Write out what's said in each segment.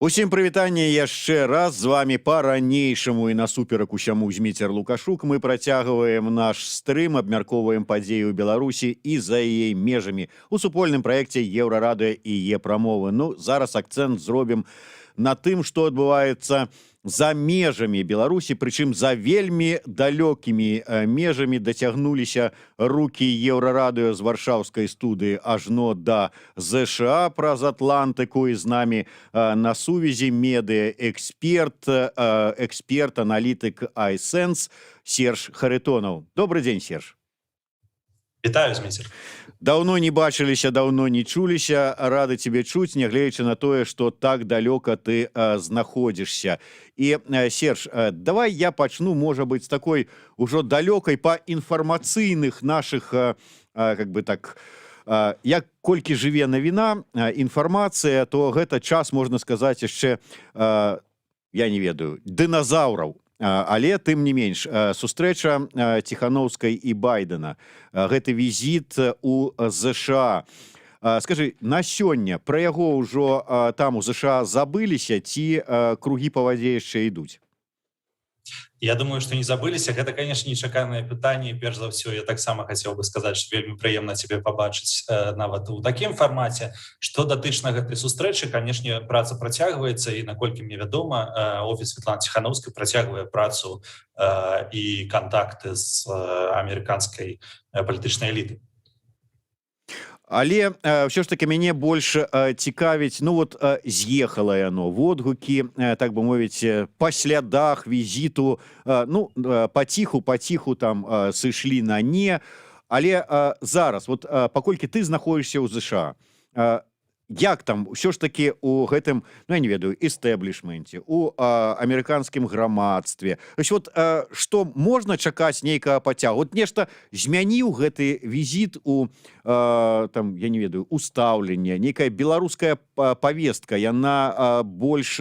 Усім прывітанне яшчэ раз з вами па-ранейшаму і насуперак усяму Зміцер Лукашук. Мы працягваем наш стрым, абмяркоўваем падзеі ў Беларусі і за яе межамі у супольным праекце Еўрарадыё і Е-прамовы. Ну, зараз акцэнт зробім на тым, што адбываецца за межамі Беларусі, прычым за вельмі далёкімі межамі дацягнуліся рукі Еўрарадыё з варшаўскай студыі ажно да ЗША праз Атлантыку, і з намі на сувязі медыа-эксперт, эксперт-аналітык iSense Серж Харитонов. Добрый дзень, Серж. Вітаю, Зміцер. Даўно не бачыліся, даўно не чуліся, рады тебе чуць, нягледзячы на тое, што так далёка ты знаходзішся. І, Серж, давай я пачну, можа быць, з такой ужо далёкай па інфармацыйных нашых, как бы так, як колькі жыве навіна, інфармацыя, то гэта час, можна сказаць, яшчэ, я не ведаю, дыназаўраў. Але, тым не менш, сустрэча Ціханаўскай і Байдена, гэты візіт у ЗША. Скажы, на сёння пра яго ўжо там у ЗША забыліся, ці кругі па вадзе яшчэ ідуць? Я думаю, што не забыліся. Гэта, конечно, нечаканае пытанне. Перш за ўсё, я таксама хацеў бы сказаць, што вельмі прыемна цябе пабачыць нават у такім фармаце. Што датычна гэтай сустрэчы, канешне, праца працягваецца, і, наколькі мне вядома, офіс Светланы Ціханаўскай працягвае працу і кантакты з амерыканскай палітычнай элітай. Але ўсё ж таки мяне больш цікавіць, ну вот з'ехала яно, водгукі, так бы мовіць, па слядах візіту, ну, паціху там сышлі на не, але зараз, вот паколькі ты знаходзішся ў ЗША, як там ўсё ж таки у гэтым, ну, я не ведаю, эстэблішменце, у амерыканскім грамадстве, вот што можна чакаць нейкага пацягу? Вот нешта змяніў гэты візіт у, там, я не ведаю, устаўленне, нейкая беларуская павестка, яна больш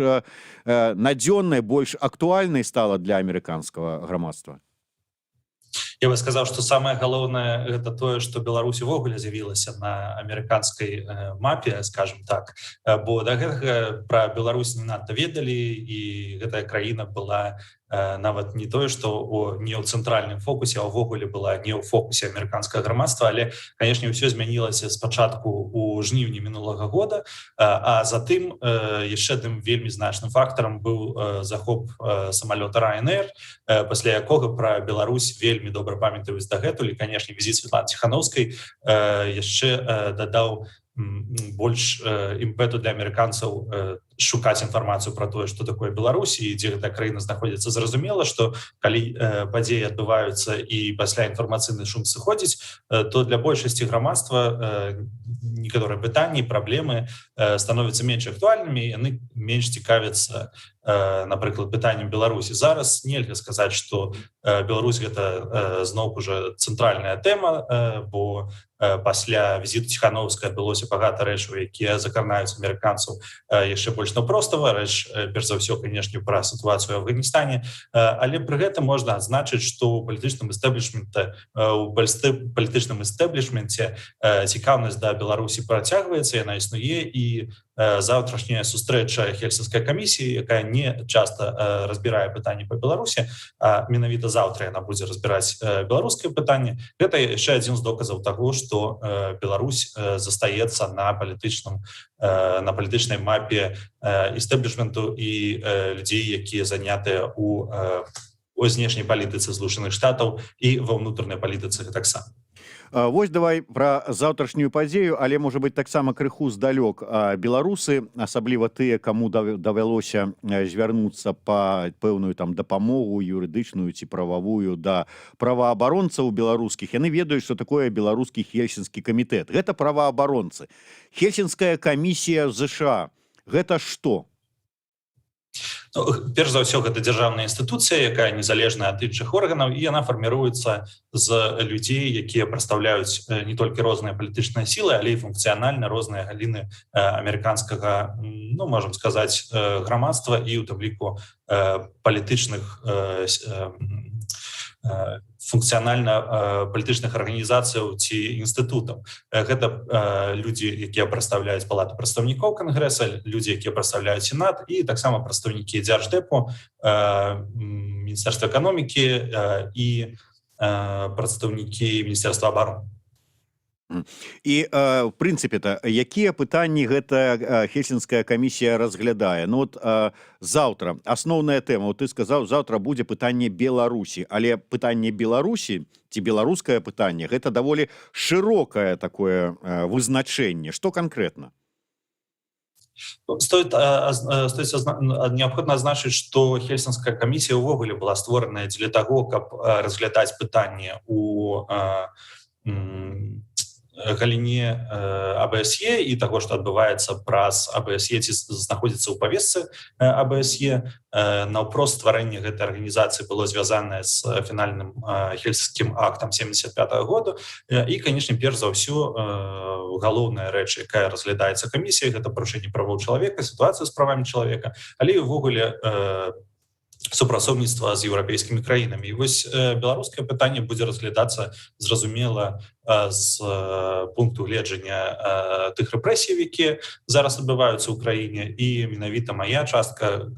надзённая, больш актуальнай стала для амерыканскага грамадства? Я бы сказаў, што самае галоўнае гэта тое, што Беларусь увогуле з'явілася на амерыканскай мапе, скажем так, бо да гэтага пра Беларусь не надта ведалі, і гэтая краіна была нават не тое, што не ў цэнтральным фокусе, а ўвогуле была не ў фокусе амерыканскага грамадства, але, канешне, ўсё змянілася спачатку у жніўні мінулага года, а затым яшчэ адным вельмі значным фактарам быў захоп самалёта Ryanair, пасля якога пра Беларусь вельмі добра памятаюць дагэтуль, і, канешне, візіт Светланы Ціханаўскай яшчэ дадаў больш імпэту для амерыканцаў шукаць інфармацыю пра тое, што такое Беларусь і дзе гэтая краіна знаходзіцца. Зразумела, што калі падзеі адбываюцца і пасля інфармацыйны шум сыходзіць, то для большасці грамадства некаторыя пытанні, праблемы становяцца менш актуальнымі, яны менш цікавяцца, напрыклад, пытаннем Беларусі. Зараз нельга сказаць, што Беларусь гэта зноў уже цэнтральная тэма, бо пасля візіту Ціханаўскай адбылося багата рэчаў, якія закранаюць амерыканцаў яшчэ больш наўпростава. Рэч, перш за ўсё, канешне, пра сітуацыю ў Афганістане, але пры гэтым можна адзначыць, што ў палітычным эстэблішменце цікаўнасць да Беларусі працягваецца, яна існуе, і заўтрашняя сустрэча Хельсінскай камісіі, якая не часта разбірае пытанні па Беларусі, а менавіта заўтра яна будзе разбіраць беларускае пытанне, гэта яшчэ адзін з доказаў таго, што Беларусь застаецца на палітычнай мапе эстэблішменту і людзей, якія занятыя у знешняй палітыцы Злучаных Штатаў і ва ўнутранай палітыцы таксама. Вось давай пра заўтрашнюю падзею, але, можа быць, таксама крыху здалёк. Беларусы, асабліва тыя, каму давялося звярнуцца па пэўную там дапамогу юрыдычную ці прававую да праваабаронцаў беларускіх, яны ведаюць, што такое беларускі Хельсінскі камітэт. Гэта праваабаронцы. Хельсінская камісія ЗША. Гэта што? Перш за ўсё, гэта дзяржаўная інстытуцыя, якая незалежная ад іншых органаў, і яна фарміруецца з людзей, якія прадстаўляюць не толькі розныя палітычныя сілы, але і функцыянальна розныя галіны амерыканскага, ну, можам сказаць, грамадства і ў тым ліку палітычных функцыянальна палітычных арганізацыяў ці інстытутаў. Гэта людзі, якія прадстаўляюць палату прадстаўнікоў кангрэса, людзі, якія прадстаўляюць сенат, і таксама прадстаўнікі дзярждэпу, міністэрства эканомікі і прадстаўнікі міністэрства абароны. І в прынцыпе-то якія пытанні гэта Хельсінская камісія разглядае? Ну вот заўтра асноўная тэма, вот ты сказаў, заўтра будзе пытанне Беларусі, але пытанне Беларусі ці беларускае пытанне гэта даволі шырокае такое вызначэнне. Што канкрэтна? Необходимо азначыць, што Хельсінская камісія ўвогуле была створаная дзеля таго, каб разглядаць пытанне у галіне АБСЕ і таго, што адбываецца праз АБСЕ ці знаходзіцца ў павестцы АБСЕ. Наўпрост стварэнне гэтай арганізацыі было звязанае з фінальным хельсінскім актам 75-го году. І, канечне, перш за ўсё, галоўная рэч, якая разглядаецца камісіяй, гэта парушэнне правоў чалавека, сітуацыя з правамі чалавека, але і ўвогуле супрацоўніцтва з еўрапейскімі краінамі. І вось беларускае пытанне будзе разглядацца, зразумела, з пункту гледжання тых рэпрэсій, якія зараз адбываюцца ў краіне, і менавіта мая частка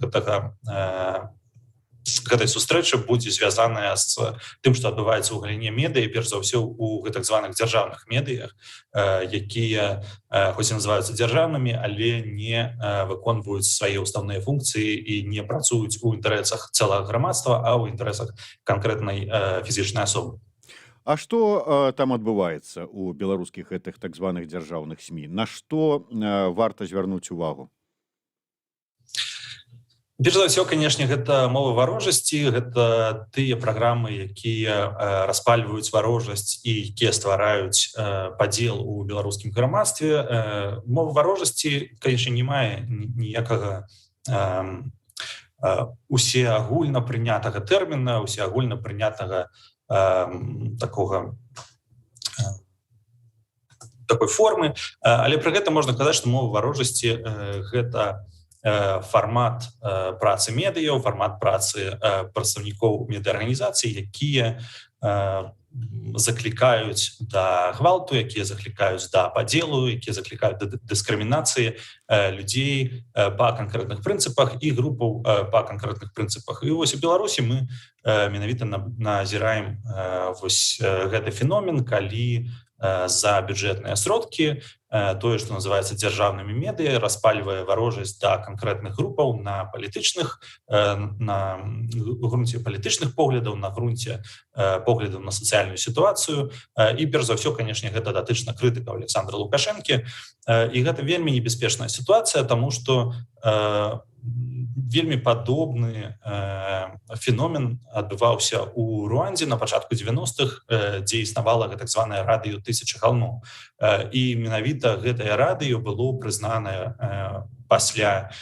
гэтай сустрэчы будзе звязаная з тым, што адбываецца ў галіне медыі, перш за ўсё у гэтак званых дзяржаўных медыях, якія хоць і называюцца дзяржаўнымі, але не выконваюць свае ўставныя функцыі і не працуюць у інтарэсах цэлага грамадства, а ў інтарэсах канкрэтнай фізічнай асобы. А што там адбываецца ў беларускіх гэтых так званых дзяржаўных СМІ? На што варта звярнуць увагу? Перш за ўсё, канешне, гэта мова варожасці, гэта тыя праграмы, якія распальваюць варожасць і якія ствараюць падзел у беларускім грамадстве. Мова варожасці, канешне, не мае ніякага усеагульна прынятага тэрміна, усеагульна прынятага такой формы, але пры гэта можна казаць, што мова варожасці гэта фармат працы медыяў, фармат працы прадстаўнікоў медыаарганізацый, якія заклікаюць да гвалту, якія заклікаюць да падзелу, якія заклікаюць да дыскрымінацыі людзей па канкрэтных прынцыпах і групаў па канкрэтных прынцыпах. І вось у Беларусі мы менавіта назіраем вось гэты феномен, калі за бюджэтныя сродкі тое, што называецца дзяржаўнымі медыя, распальвае варожасць да канкрэтных групаў на палітычных, на грунце палітычных поглядаў, на грунце поглядаў на сацыяльную сітуацыю. І перш за ўсё, канешне, гэта датычна крытыкаў Александра Лукашэнкі. І гэта вельмі небяспечная сітуацыя, таму што вельмі падобны феномен адбываўся ў Руандзе на пачатку 90-х, дзе існавала так званае радыё «Тысяча холмов». І менавіта гэтае радыё было прызнанае пасля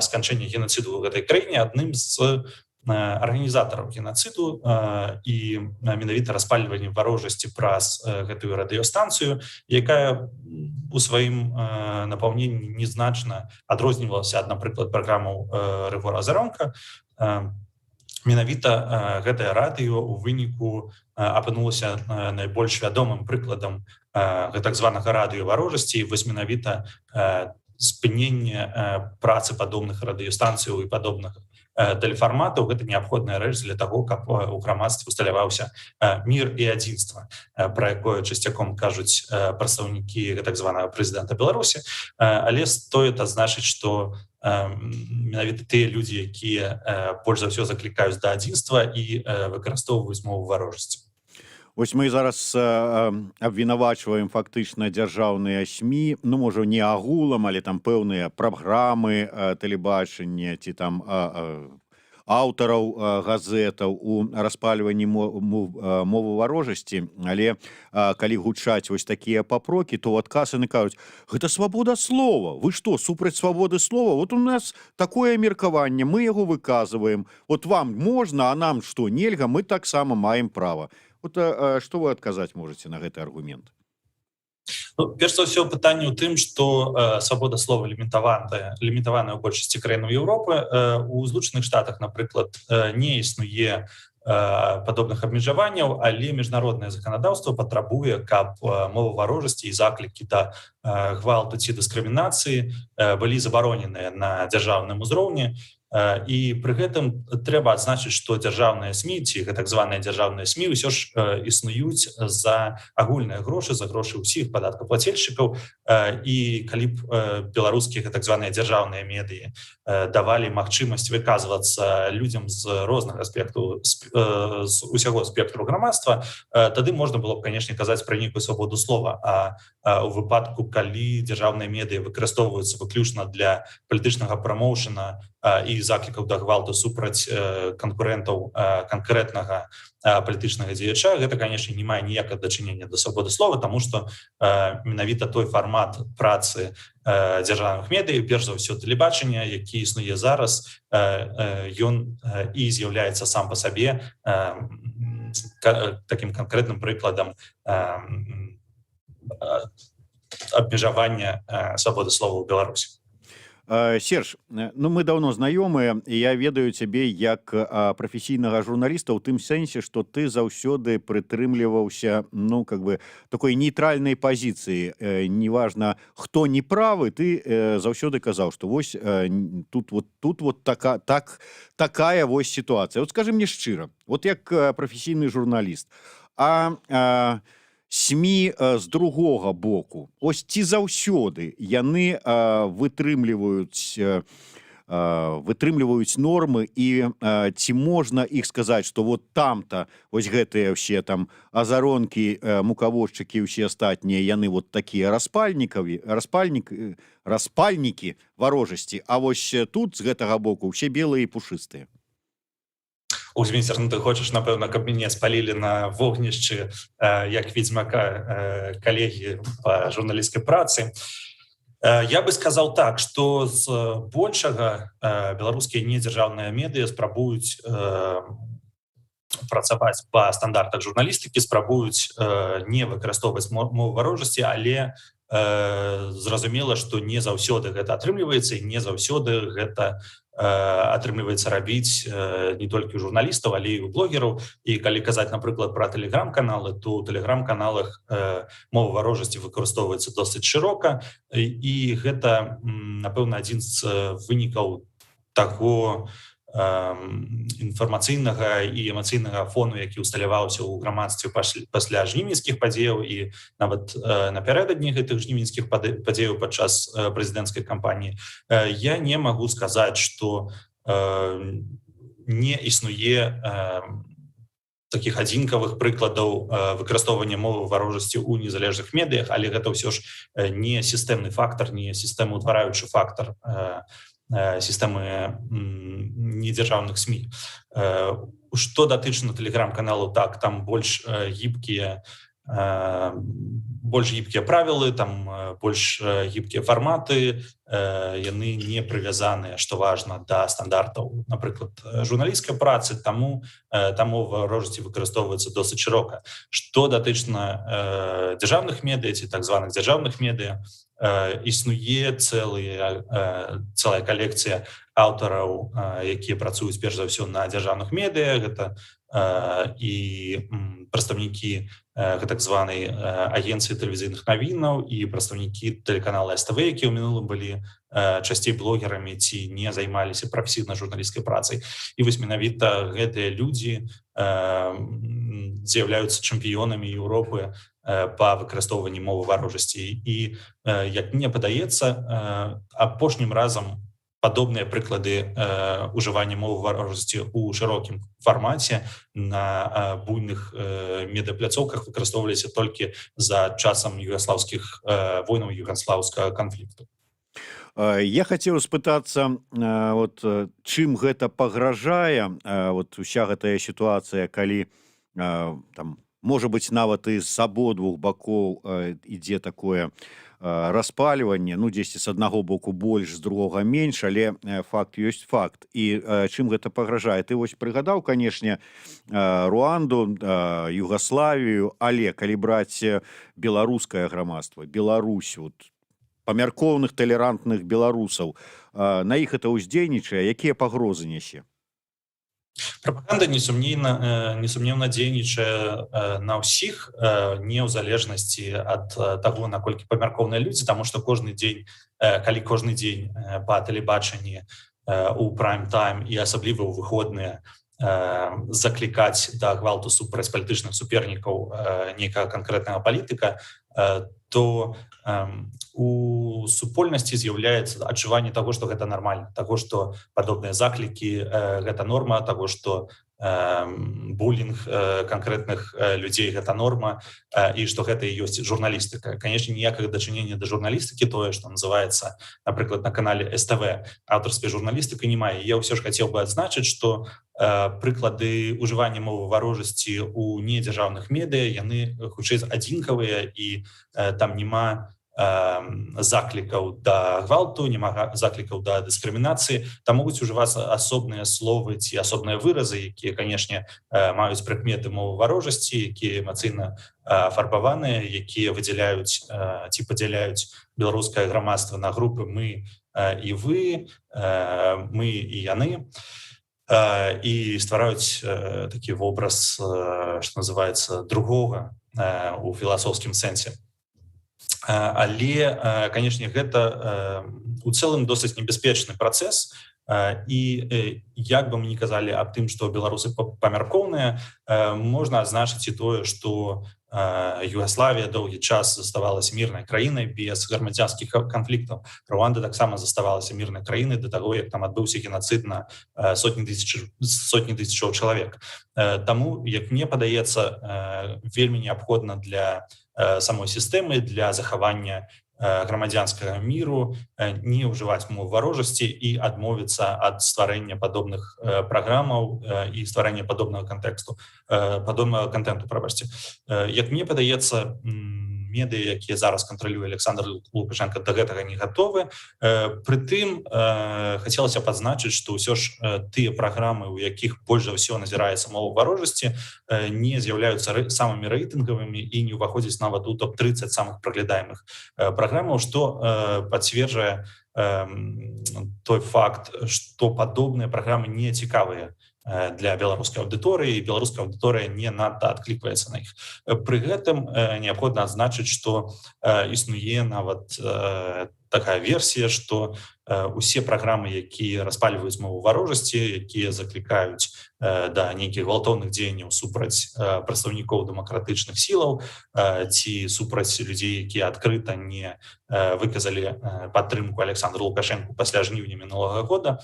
сканчэння генацыду ў гэтай краіне адным з арганізатараў генацыду, і менавіта распальванне варожасці праз гэтую радыёстанцыю, якая у сваім напаўненні незначна адрознівалася ад, напрыклад, праграмаў Рыгора Азаронка. Менавіта гэтае радыё ў выніку апынулася найбольш вядомым прыкладам гэтак званага радыё варожасці, вось менавіта спыненне працы падобных радыёстанцыяў і падобных тэлефарматаў. Гэта неабходная рэч для таго, каб у грамадстве усталяваўся мір і адзінства, пра якое часцяком кажуць прадстаўнікі гэтак званага прэзідэнта Беларусі. Але стоит адзначыць, што менавіта тыя людзі, якія больш за ўсё заклікаюць да адзінства і выкарыстоўваюць мову варожасці. Вось мы зараз абвінавачваем фактычна дзяржаўныя СМІ, ну, можа, не агулам, але там пэўныя праграмы тэлебачання ці там аўтараў газетаў у распальванні мовы варожасці. Але калі гучаць вось такія папрокі, то ў адказ яны кажуць: гэта свабода слова, вы што, супраць свабоды слова? Вот у нас такое меркаванне, мы яго выказваем, вот вам можна, а нам што, нельга, мы таксама маем права. Вот што вы адказаць можаце на гэты аргумент? Ну, перш за ўсё, пытанне ў тым, што свабода слова лімітаваная ў большасці краінаў Еўропы. У Злучаных Штатах, напрыклад, не існуе падобных абмежаванняў, але міжнароднае заканадаўства патрабуе, каб мова варожасці і заклікі да гвалту ці дыскрымінацыі былі забароненыя на дзяржаўным узроўні. І пры гэтым трэба адзначыць, што дзяржаўныя СМІ ці так званыя дзяржаўныя СМІ ўсё ж існуюць за агульныя грошы, за грошы ўсіх падаткаплацельшчыкаў. І калі б беларускія так званыя дзяржаўныя медыі давалі магчымасць выказвацца людзям з розных аспектаў, з усяго спектру грамадства, тады можна было б, канешне, казаць пра нейкую свабоду слова. А у выпадку, калі дзяржаўныя медыі выкарыстоўваюцца выключна для палітычнага прамоушана і заклікаў да гвалту супраць канкурэнтаў канкрэтнага палітычнага дзеяча, гэта, канешне, не мае ніякага дачынення да свабоды слова, таму што менавіта той фармат працы дзяржаўных медый, перш за ўсё тэлебачання, які існуе зараз, ён і з'яўляецца сам па сабе такім канкрэтным прыкладам абмежавання свабоды слова ў Беларусі. Серж, ну мы давно знаёмыя, і я ведаю цябе як прафесійнага журналіста ў тым сэнсе, што ты заўсёды прытрымліваўся, ну, как бы, такой нейтральнай пазіцыі. Неважна, хто не правы, ты заўсёды казаў, што вось тут такая вось сітуацыя. Вот скажы мне шчыра, вот як прафесійны журналіст, СМІ з другога боку, ось ці заўсёды яны вытрымліваюць нормы, і ці можна іх сказаць, што вот там-то вось гэтыя ўсе там азаронкі, мукавозчыкі, ўсе астатнія, яны вот такія распальнікі варожасці, а вось тут з гэтага боку ўсе белыя і пушыстыя. Узмейстер, ну ты хочаш, напэўна, каб мяне спалілі на вогнішчы як ведзьмака калегі па журналісцкай працы. Я бы сказаў так, што з большага беларускія недзяржаўныя медыа спрабуюць працаваць па стандартах журналістыкі, спрабуюць не выкарыстоўваць мову варожасці, але зразумела, што не заўсёды гэта атрымліваецца, і не заўсёды гэта атрымліваецца рабіць не толькі ў журналістаў, але і ў блогераў. І калі казаць, напрыклад, пра тэлеграм-каналы, то ў тэлеграм-каналах мова варожасці выкарыстоўваецца досыць шырока, і гэта, напэўна, адзін з вынікаў таго інфармацыйнага і эмацыйнага фону, які ўсталяваўся ў грамадстве пасля жнівеньскіх падзеяў і нават напярэдадні гэтых жнівеньскіх падзеяў падчас прэзідэнцкай кампаніі. Я не магу сказаць, што не існуе таких адзінкавых прыкладаў выкарыстоўвання мовы варожасці ў незалежных медыях, але гэта ўсё ж не сістэмны фактар, не сістэмаўтвараючы фактар сістэмы недзяржаўных СМІ. Што датычна тэлеграм-каналу, так, там больш гібкія правілы, там больш гібкія фарматы, яны не прывязаныя, што важна, да стандартаў, напрыклад, журналісцкай працы, таму мова варожасці выкарыстоўваецца досыць шырока. Што датычна дзяржаўных медыа ці так званых дзяржаўных медыа, існуе цэлая калекцыя аўтараў, якія працуюць перш за ўсё на дзяржаўных медыа, гэта і прадстаўнікі так званай агенцыі тэлевізійных навінаў і прадстаўнікі тэлеканала СТВ, якія ў мінулым былі часцей блогерамі ці не займаліся прафесійнай журналісцкай працай. І вось менавіта гэтыя людзі з'яўляюцца чэмпіёнамі Еўропы па выкарыстоўванні мовы варожасці. І, як мне падаецца, апошнім разам падобныя прыклады ўжывання мовы варожасці ў шырокім фармаце на буйных медыапляцоўках выкарыстоўваліся толькі за часам югаслаўскіх войнаў, югаслаўскага канфлікту. Я хацеў спытацца, вот, чым гэта пагражае, вот, уся гэтая сітуацыя, калі там, можа быць, нават і з абодвух бакоў ідзе такое распальванне, ну, дзесьці з аднаго боку больш, з другога менш, але факт ёсць факт. І чым гэта пагражае? Ты вось прыгадаў, канешне, Руанду, Югаславію, але калі браць беларускае грамадства, Беларусь, вот, памяркоўных талерантных беларусаў, на іх это ўздзейнічае, якія пагрозы нясе? Прапаганда несумненна дзейнічае на ўсіх, не ў залежнасці ад таго, наколькі памяркоўныя людзі, таму што кожны дзень, калі кожны дзень па тэлебачанні у прайм-тайм і асабліва ў выходныя заклікаць да гвалту супраць палітычных супернікаў нейкага канкрэтнага палітыка, то у супольнасці з'яўляецца адчуванне таго, што гэта нармальна, таго, што падобныя заклікі гэта норма, таго, што булінг канкрэтных людзей гэта норма, і што гэта і ёсць журналістыка. Канешне, ніякага дачынення да журналістыкі, тое, што называецца, напрыклад, на канале СТВ, аўтарскай журналістыкі не мае. Я ўсё ж хацеў бы адзначыць, што прыклады ўжывання мовы варожасці ў недзяржаўных медыа, яны хутчэй адзінкавыя, і там няма заклікаў да гвалту, няма заклікаў да дыскрымінацыі. Там могуць ужывацца асобныя словы ці асобныя выразы, якія, канешне, маюць прыкметы мовы варожасці, якія эмацыйна фарбаваныя, якія выдзяляюць ці падзяляюць беларускае грамадства на групы «мы» і «вы», «мы» і «яны», і ствараюць такі вобраз, што называецца, другога у філасофскім сэнсе. Але, канешне, гэта у цэлым досыць небяспечны працэс, і як бы мы ні казалі аб тым, што беларусы памяркоўныя, можна адзначыць і тое, што Югаславія доўгі час заставалася мірнай краінай без грамадзянскіх канфліктаў. Руанда таксама заставалася мірнай краінай да таго, як там адбыўся генацыд на сотні тысячаў чалавек. Таму, як мне падаецца, вельмі неабходна для самой сістэмы, для захавання грамадзянскага міру не ўжываць мову варожасці і адмовіцца ад стварэння падобных праграмаў і стварэння падобнага контенту, прабачце. Як мне падаецца, медыа, якія зараз кантралюе Александр Лукашенко, да гэтага не гатовы. Прытым хацелася б адзначыць, што ўсё ж тыя праграмы, у якіх больш за ўсё назіраецца мова варожасці, не з'яўляюцца самымі рэйтынгавымі і не ўваходзяць нават у топ-30 самых праглядаемых праграмаў, што пацверджае той факт, што падобныя праграмы не цікавыя для беларускай аўдыторыі, і беларуская аўдыторыя не надта адклікваецца на іх. Пры гэтым неабходна адзначыць, што існуе нават такая версія, што усе праграмы, якія распальваюць мову варожасці, якія заклікаюць да нейкіх гвалтоўных дзеянняў супраць прадстаўнікоў дэмакратычных сілаў ці супраць людзей, якія адкрыта не выказалі падтрымку Александру Лукашенку пасля жніўня мінулага года,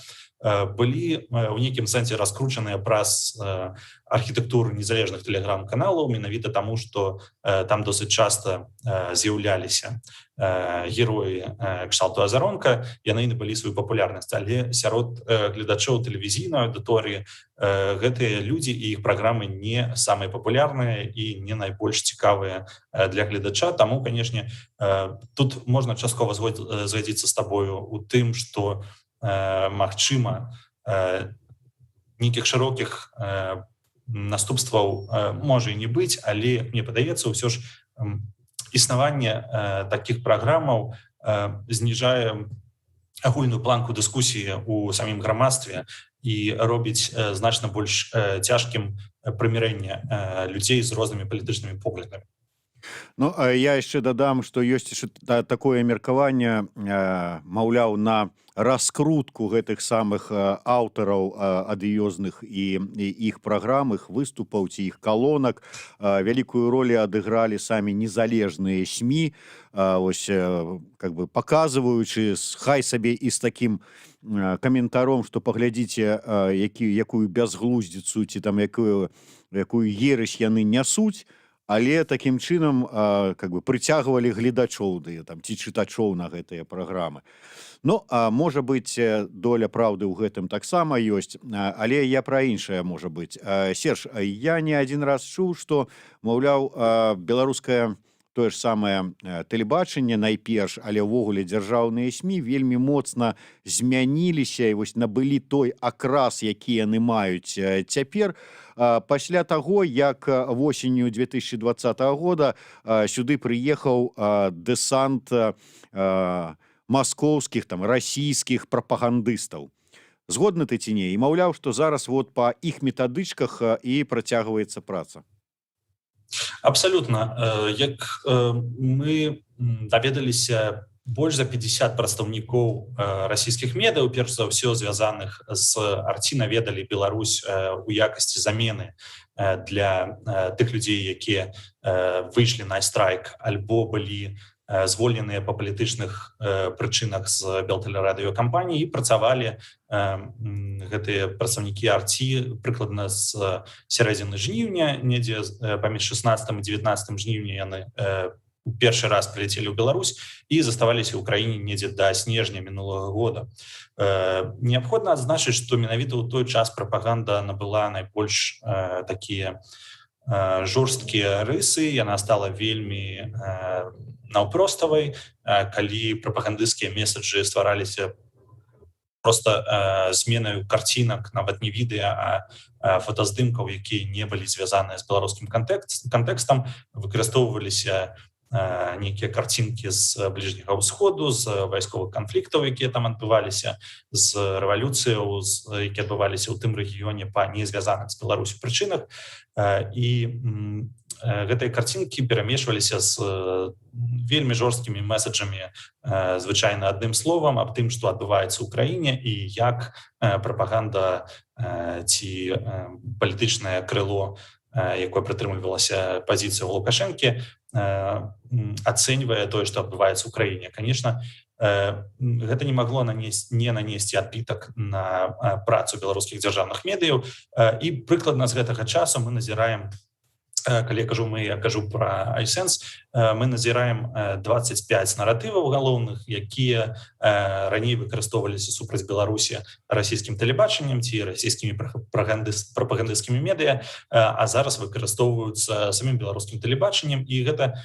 былі ў нейкім сэнсе раскручаныя праз архітэктуру незалежных тэлеграм-каналаў, менавіта таму, што там досыць часта з'яўляліся героі кшталту Азаронка, яны набылі сваю папулярнасць, але сярод гледачоў тэлевізійнай аўдыторыі гэтыя людзі і іх праграмы не самыя папулярныя і не найбольш цікавыя для гледача. Таму, канешне, тут можна часткова згадзіцца з табою у тым, што магчыма, нейкіх шырокіх наступстваў можа і не быць, але мне падаецца, ўсё ж існаванне такіх праграмаў зніжае агульную планку дыскусіі ў самім грамадстве і робіць значна больш цяжкім прымірэнне людзей з рознымі палітычнымі поглядамі. Ну, я яшчэ дадам, што ёсць такое меркаванне, маўляў, на раскрутку гэтых самых аўтараў адыёзных і іх праграм, іх выступаў ці іх калонак. Вялікую ролю адыгралі самі незалежныя СМІ, ось, как бы паказваючы, хай сабе і з такім каментаром, што паглядзіце, якую бязглуздзіцу ці там якую ересь яны нясуць, але такім чынам как бы прыцягвалі гледачоў там ці чытачоў на гэтыя праграмы. Ну, можа быць, доля праўды ў гэтым таксама ёсць, але я пра іншае, можа быць. Серж, я не адзін раз чуў, што, маўляў, беларускае тое ж самае тэлебачанне найперш, але ўвогуле дзяржаўныя СМІ вельмі моцна змяніліся і вось набылі той акрас, які яны маюць цяпер, пасля таго, як восенню 2020 года сюды прыехаў дэсант маскоўскіх, там, расійскіх прапагандыстаў. Згодны ты ці не? І маўляў, што зараз вот па іх метадычках і працягваецца праца. Абсолютно. Як мы даведаліся, больш за 50 прадстаўнікоў расійскіх медыяў, перш за ўсё звязаных з арці, наведалі Беларусь у якасці замены для тых людзей, якія выйшлі на страйк альбо былі звольненыя па палітычных прычынах з белтэлерадыёкампаніі і працавалі гэтыя прадстаўнікі арці прыкладна з сярэдзіны жніўня, недзе паміж 16 і 19 жніўня яны першы раз прилетели ў Беларусь і заставаліся ў краіне недзе да снежня мінулага года. Неабходна адзначыць, што менавіта ў той час прапаганда набыла найбольш такія жорсткія рысы, яна стала вельмі наўпроставай, калі прапагандысцкія месаджы ствараліся просто зменаю карцінак, нават не відэа, а фотаздымкаў, якія не былі звязаныя з беларускім кантэкстам, выкарыстоўваліся нейкія карцінкі з бліжняга ўсходу, з вайсковых канфліктаў, якія там адбываліся, з рэвалюцыяў, якія адбываліся ў тым рэгіёне па незвязаных з Беларусю прычынах. І гэтыя карцінкі перамешваліся з вельмі жорсткімі месаджамі, звычайна адным словам, аб тым, што адбываецца ў краіне і як прапаганда ці палітычнае крыло, якое прытрымлівалася пазіцыя Лукашэнкі, ацэньвае тое, што адбываецца ў краіне. Конечно, гэта не магло не нанесці адбітак на працу беларускіх дзяржаўных медыяў. І прыкладна з гэтага часу мы назіраем, калі я кажу пра iSense, мы назіраем 25 наратываў галоўных, якія раней выкарыстоўваліся супраць Беларусі расійскім тэлебачаннем ці расійскімі прапагандысцкімі медыа, а зараз выкарыстоўваюцца самім беларускім тэлебачаннем. І гэта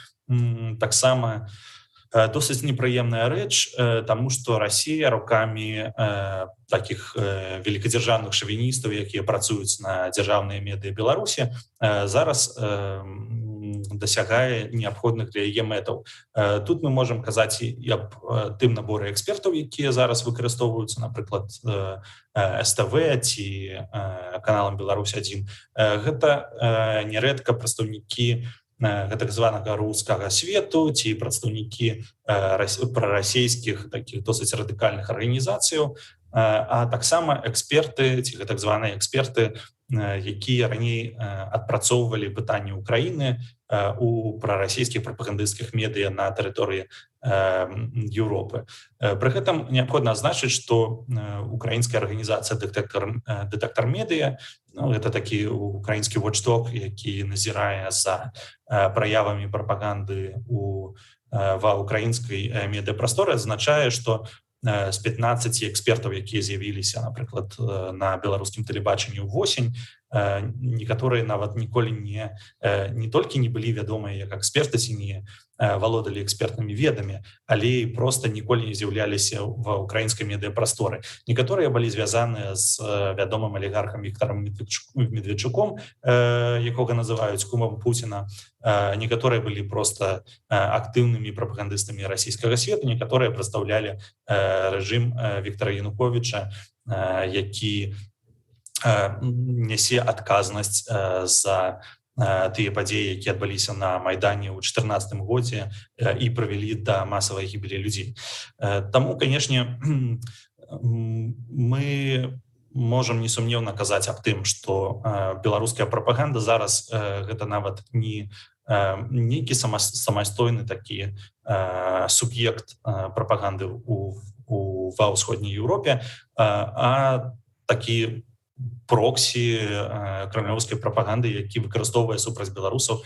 таксама досыць непрыемная рэч, таму што Расія рукамі такіх великадзяржаўных шавіністаў, якія працуюць на дзяржаўныя медыа Беларусі, зараз дасягае неабходных для яе мэтаў. Тут мы можам казаць і аб тым наборы экспертаў, якія зараз выкарыстоўваюцца, напрыклад, СТВ ці каналам Беларусь-1. Гэта нярэдка прадстаўнікі так званага рускага свету ці прадстаўнікі прарасійскіх такіх досыць радыкальных арганізацыяў, а таксама эксперты ці так званыя эксперты, якія раней адпрацоўвалі пытанні Украіны у прарасійскіх прапагандысцкіх медыа на тэрыторыі Еўропы. Пры гэтым неабходна адзначыць, што украінская арганізацыя «Дэтэктар медыа», гэта такі украінскі watchdog, які назірае за праявамі прапаганды ва ўкраінскай медыапрасторы, азначае, што з 15 экспертаў, якія з'явіліся, напрыклад, на беларускім тэлебачанні ўвосень, некаторыя нават ніколі не толькі не былі вядомыя як эксперты ці не валодалі экспертнымі ведамі, але і проста ніколі не з'яўляліся ва ўкраінскай медыапрасторы. Некаторыя былі звязаныя з вядомым алігархам Віктарам Медведчуком, якога называюць кумам Пуціна. Некаторыя былі проста актыўнымі прапагандыстамі расійскага свету, некаторыя прадстаўлялі рэжым Віктара Януковіча, які нясе адказнасць за тыя падзеі, якія адбыліся на Майдане ў 2014 годзе і прывялі да масавай гібелі людзей. Таму, канешне, мы можам несумнеўна казаць аб тым, што беларуская прапаганда зараз гэта нават не нейкі самастойны такі суб'ект прапаганды ва ўсходняй Еўропе, а такі проксі крамлёўскай прапаганды, які выкарыстоўвае супраць беларусаў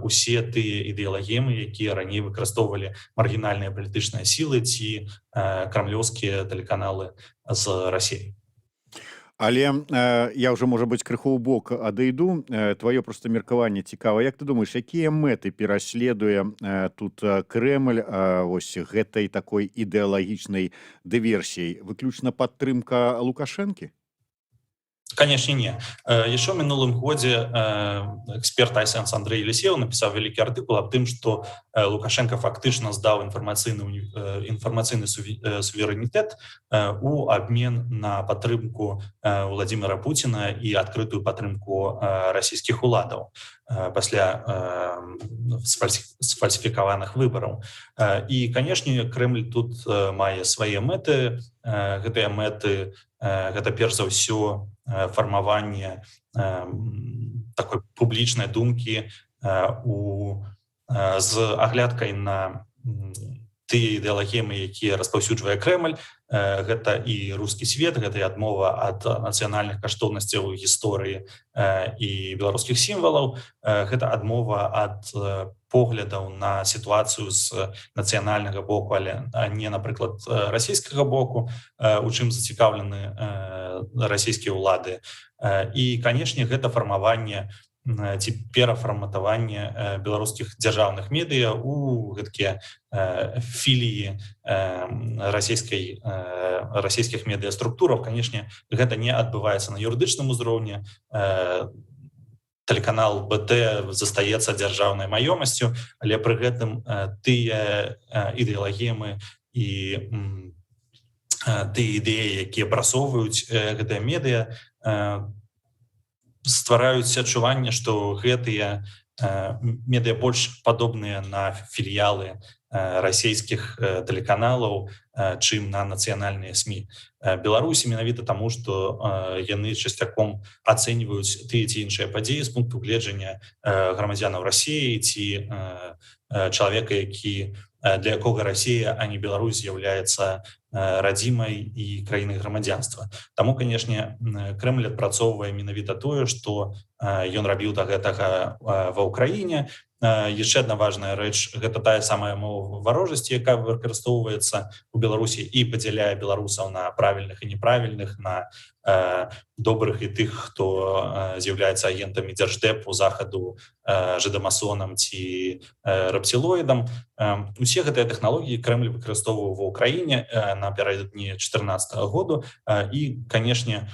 усе тыя ідэалагемы, якія раней выкарыстоўвалі маргінальныя палітычныя сілы ці крамлёўскія тэлеканалы з Расіі. Але я ўжо, можа быць, крыху ў бок адыйду. Тваё проста меркаванне цікава. Як ты думаеш, якія мэты пераследуе тут Крэмль вось гэтай такой ідэалагічнай дыверсіяй? Выключна падтрымка Лукашэнкі? Конечно, не. Еще в минулым годзе эксперт Айсенс Андрей Елисеев написал великий артыкул об тым, что Лукашенко фактычна здаў інфармацыйны суверэнітэт у обмен на падтрымку Владимира Путина и открытую падтрымку расійскіх уладаў пасля сфальсифікаваных выбораў. И, конечно, Кремль тут мае свае мэты. Гэтыя мэты гэта перш за ўсё фармаванне такой публічнай думкі з аглядкай на тыя ідэалагемы, якія распаўсюджвае Кремль. Гэта і рускі свет, гэта і адмова ад нацыянальных каштоўнасцяў гісторыі і беларускіх сімвалаў, гэта адмова ад поглядаў на сітуацыю з нацыянальнага боку, але не, напрыклад, расійскага боку, у чым зацікаўлены расійскія ўлады. І, канешне, гэта фармаванне ці перафарматаванне беларускіх дзяржаўных медыя у гэткія філіі расійскіх медыяструктураў. Канешне, гэта не адбываецца на юрыдычным узроўні. Тэлеканал БТ застаецца дзяржаўнай маёмасцю, але пры гэтым тыя ідэалагемы і тыя ідэі, якія прасоўваюць гэтыя медыа, ствараюць адчуванне, што гэтыя медыа больш падобныя на філіялы расійскіх тэлеканалаў, чым на нацыянальныя СМІ Беларусі, менавіта таму, што яны часцяком ацэньваюць тыя ці іншыя падзеі з пункту гледжання грамадзянаў Расіі ці чалавека, для якога Расія, а не Беларусь, з'яўляецца радзімай і краінай грамадзянства. Таму, канешне, Кремль адпрацоўвае менавіта тое, што ён рабіў да гэтага ва ўкраіне. Яшчэ адна важная рэч, гэта тая самая мова варожасці, якая выкарыстоўваецца ў Беларусі і падзяляе беларусаў на правільных і неправільных, на добрых і тых, хто з'яўляецца агентамі дзярждэпу, захаду, жыдамасонам ці рэптилоідам. Усе гэтыя тэхналогіі Кремль выкарыстоўваў ва ўкраіне напярэдадні 2014 году. І, канешне,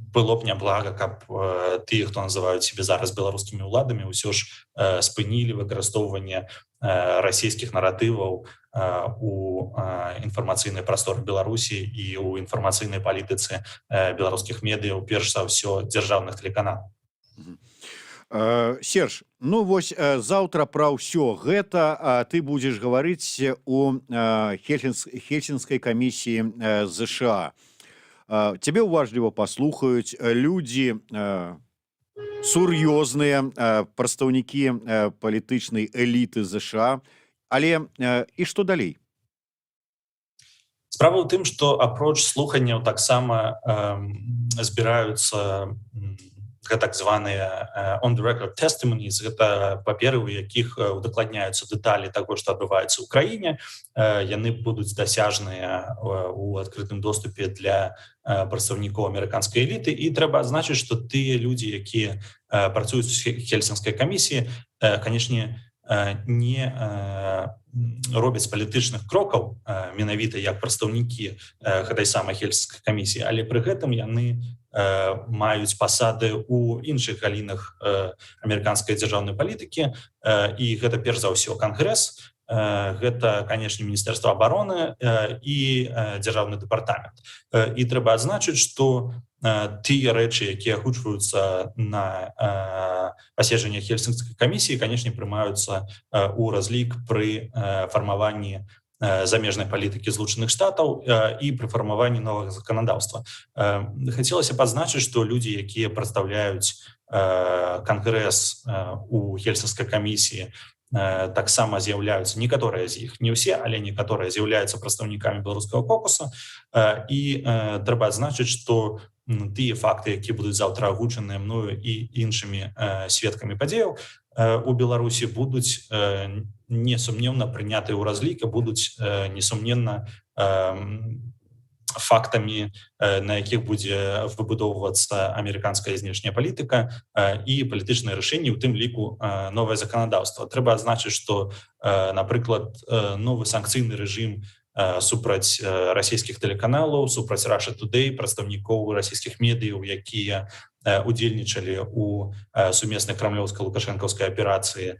было б няблага, каб тыя, хто называюць себе зараз беларускімі ўладамі, ўсё ж спынілі выкарыстоўванне расійскіх наратываў у інфармацыйнай прасторы Беларусі і ў інфармацыйнай палітыцы беларускіх медыяў, перш за ўсё дзяржаўных тэлеканалаў. Серж, ну вось заўтра пра ўсё гэта ты будзеш гаварыць у Хельсінскай камісіі ЗША. Тебе уважліва паслухаюць людзі сур'ёзныя, прадстаўнікі палітычнай эліты ЗША. Але і што далей? Справа ў тым, што апроч слуханняў таксама збіраюцца так званыя on-the-record testimonies, гэта паперы, у якіх удакладняюцца дэталі таго, што адбываецца ў краіне. Яны будуць дасяжныя ў адкрытым доступе для прадстаўнікоў амерыканскай эліты. І трэба адзначыць, што тыя людзі, якія працуюць у Хельсінскай камісіі, канешне, не робяць палітычных крокаў менавіта як прадстаўнікі гэтай самай Хельсінскай камісіі, але пры гэтым яны маюць пасады ў іншых галінах амерыканскай дзяржаўнай палітыкі, і гэта перш за ўсё Кангрэс, гэта, канешне, Міністэрства абароны і дзяржаўны дэпартамент. І трэба адзначыць, што тыя рэчы, якія агучваюцца на паседжаннях Хельсінскай камісіі, канешне, прымаюцца ў разлік пры фармаванні замежнай палітыкі Злучаных Штатаў і пры фармаванні новага заканадаўства. Хацелася б адзначыць, што людзі, якія прадстаўляюць Кангрэс у Хельсінскай камісіі, таксама з'яўляюцца, некаторыя з іх, не ўсе, але некаторыя з'яўляюцца прадстаўнікамі беларускага кокуса. І трэба адзначыць, што тыя факты, якія будуць заўтра агучаныя мною і іншымі сведкамі падзеяў у Беларусі, будуць несумненна прынятыя ў разлік, будуць несумненна фактамі, на якіх будзе выбудоўвацца амерыканская знешняя палітыка і палітычныя рашэнні, у тым ліку новае заканадаўства. Трэба адзначыць, што, напрыклад, новы санкцыйны рэжым супраць расійскіх тэлеканалаў, супраць Russia Today, прадстаўнікоў расійскіх медыяў, якія удзельнічалі у сумеснай крамлёўска-лукашэнкаўскай аперацыі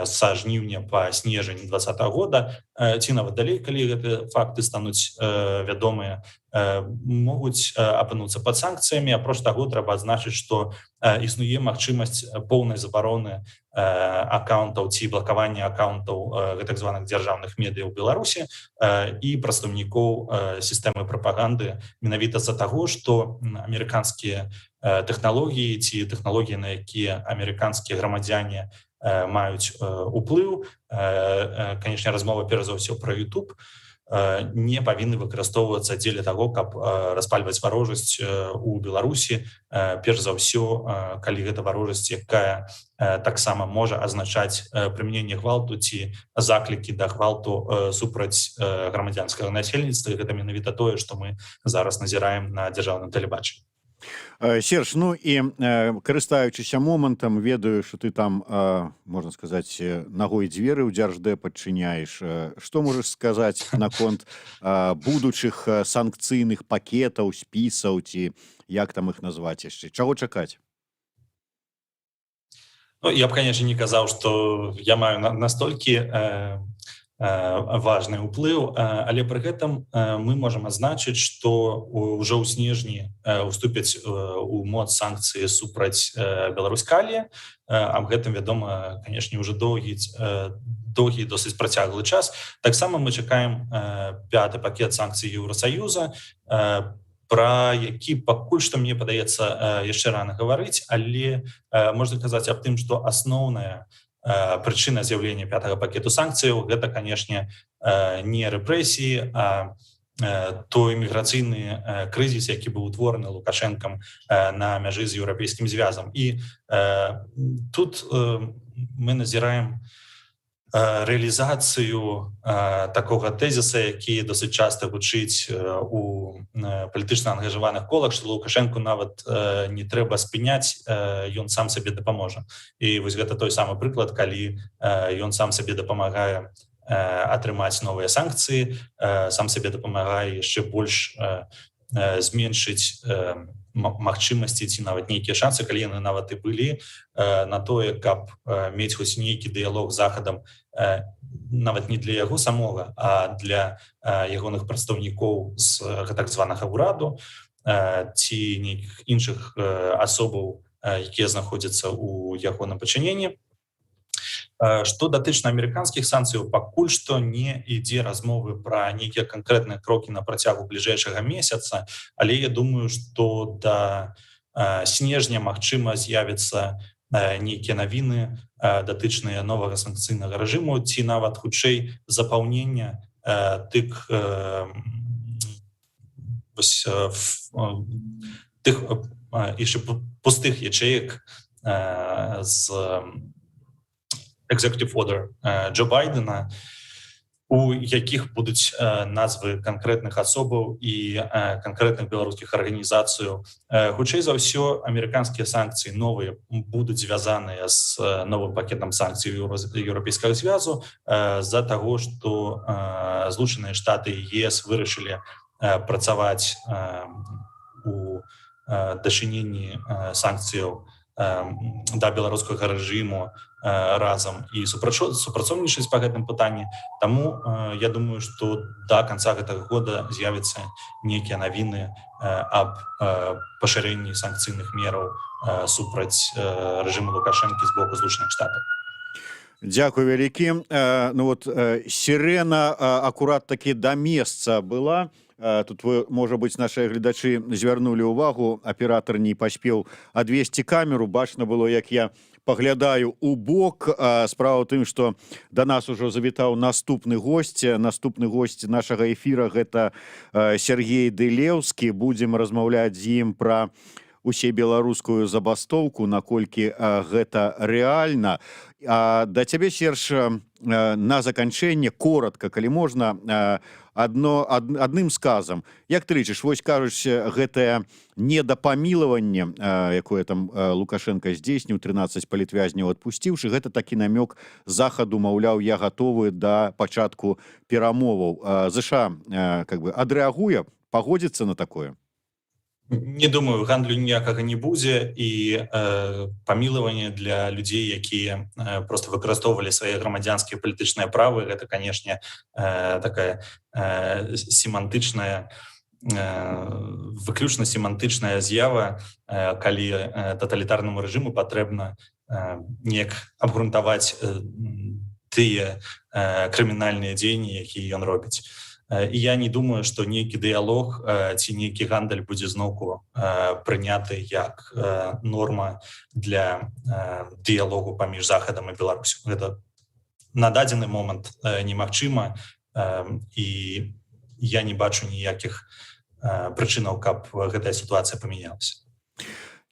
са жніўня па снежань 2020 года, ці нават далей, калі гэтыя факты стануць вядомыя, могуць апынуцца пад санкцыямі. Апроч таго, трэба адзначыць, што існуе магчымасць поўнай забароны аккаунтаў ці блакавання аккаунтаў гэтак званых дзяржаўных медыяў Беларусі і прадстаўнікоў сістэмы прапаганды менавіта з-за таго, што амерыканскія тэхналогіі ці тэхналогіі, на якія амерыканскія грамадзяне маюць уплыў, канечне, размова перш за ўсё пра YouTube, не павінны выкарыстоўвацца дзеля таго, каб распальваць варожасць у Беларусі, перш за ўсё, калі гэта варожасць, якая таксама можа азначаць прымяненне гвалту ці заклікі да гвалту супраць грамадзянскага насельніцтва. Гэта менавіта тое, што мы зараз назіраем на дзяржаўным тэлебачанні. Серж, ну і карыстаючыся момантам, ведаю, што ты там, можна сказаць, нагой дзверы ў Дзярждэп адчыняеш. Што можаш сказаць наконт будучых санкцыйных пакетаў, спісаў, ці як там іх назваць яшчэ? Чаго чакаць? Ну, я б, конечно, не казаў, што я маю настолькі важны ўплыў, але пры гэтым мы можам адзначыць, што ўжо ў снежні уступяць у моц санкцыі супраць Беларуськалі. Аб гэтым вядома, канешне, ўжо доўгі досыць працяглы час. Таксама мы чакаем 5-й пакет санкцый Еўрасаюза, пра які пакуль што, мне падаецца, яшчэ рана гаварыць, але можна казаць аб тым, што асноўная прычына з'яўлення 5-го пакету санкцыяў — гэта, канешне, не рэпрэсіі, а той міграцыйны крызіс, які быў утвораны Лукашэнкам на мяжы з еўрапейскім звязам. І тут мы назіраем рэалізацыю такога тэзіса, які досыць часта гучыць у палітычна ангажаваных колах, што Лукашэнку нават не трэба спыняць, ён сам сабе дапаможа. І вось гэта той самы прыклад, калі ён сам сабе дапамагае атрымаць новыя санкцыі, сам сабе дапамагае яшчэ больш зменшыць магчымасці ці нават нейкія шансы, калі яны нават і былі, на тое, каб мець хоць нейкі дыялог з Захадам, нават не для яго самога, а для ягоных прадстаўнікоў з так званага ўраду ці нейкіх іншых асобаў, якія знаходзяцца ў ягоным падчыненні. Што датычна амерыканскіх санкцыяў, пакуль што не ідзе размовы пра нейкія канкрэтныя крокі на працягу бліжэйшага месяца, але я думаю, што да снежня, магчыма, з'явяцца нейкія навіны датычныя новага санкцыйнага рэжыму ці нават хутчэй запаўнення тых яшчэ пустых ячэек з executive order Джо Байдена, у якіх будуць назвы канкрэтных асобаў і канкрэтных беларускіх арганізацыяў. Хутчэй за ўсё, амерыканскія санкцыі новыя будуць звязаныя з новым пакетам санкцый Еўрапейскага звязу з-за таго, што Злучаныя Штаты і ЕС вырашылі працаваць у дачыненні санкцыяў да беларускага рэжыму разам і супрацоўнічаць па гэтым пытанні. Таму я думаю, што да канца гэтага года з'явяцца нейкія навіны аб пашырэнні санкцыйных мераў супраць рэжыму Лукашэнкі з боку Злучаных Штатаў. Дзякуй вялікі. Ну вот сірена акурат такі да месца была. Тут вы, можа быць, нашыя гледачы звярнулі ўвагу, аператар не паспеў адвесці камеру, бачна было, як я паглядаю у бок. Справа ў тым, што да нас ужо завітаў наступны госць нашага эфіра, гэта Сергей Дылеўскі. Будзем размаўляць з ім пра усебеларускую забастоўку, наколькі гэта рэальна. Да цябе, Серж, на заканчэнне, коротка, калі можна, адным сказам. Як ты лічыш, вось кажуць, гэтае недапамілаванне, якое там Лукашенко здзейсніў, 13 палітвязняў адпусціўшы, гэта такі намёк захаду, маўляў, я гатовы да пачатку перамоваў. ЗША как бы адрэагуе, пагодзіцца на такое? Не думаю, гандлю ніякага не будзе, і памілаванне для людзей, якія просто выкарыстоўвалі свае грамадзянскія палітычныя правы, гэта, канешне, такая семантычная, выключна семантычная з'ява, калі таталітарнаму рэжыму патрэбна неяк абгрунтаваць тыя крымінальныя дзеянні, якія ён робіць. І я не думаю, што нейкі дыялог ці нейкі гандаль будзе зноўку прыняты як норма для дыялогу паміж Захадам і Беларусю. Гэта на дадзены момант немагчыма, і я не бачу ніякіх прычынаў, каб гэтая сітуацыя памянялася.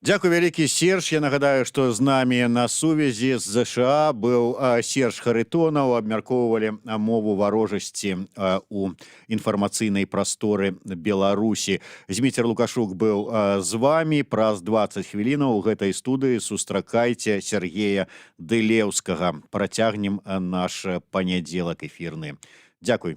Дзякуй вялікі, Серж. Я нагадаю, што з намі на сувязі з ЗША быў Серж Харитонов. Абмяркоўвалі мову варожасці у інфармацыйнай прасторы Беларусі. Зміцер Лукашук быў з вамі. Праз 20 хвілінаў у гэтай студыі сустракайце Сергея Дылеўскага. Працягнем наш панядзелак эфірны. Дзякуй.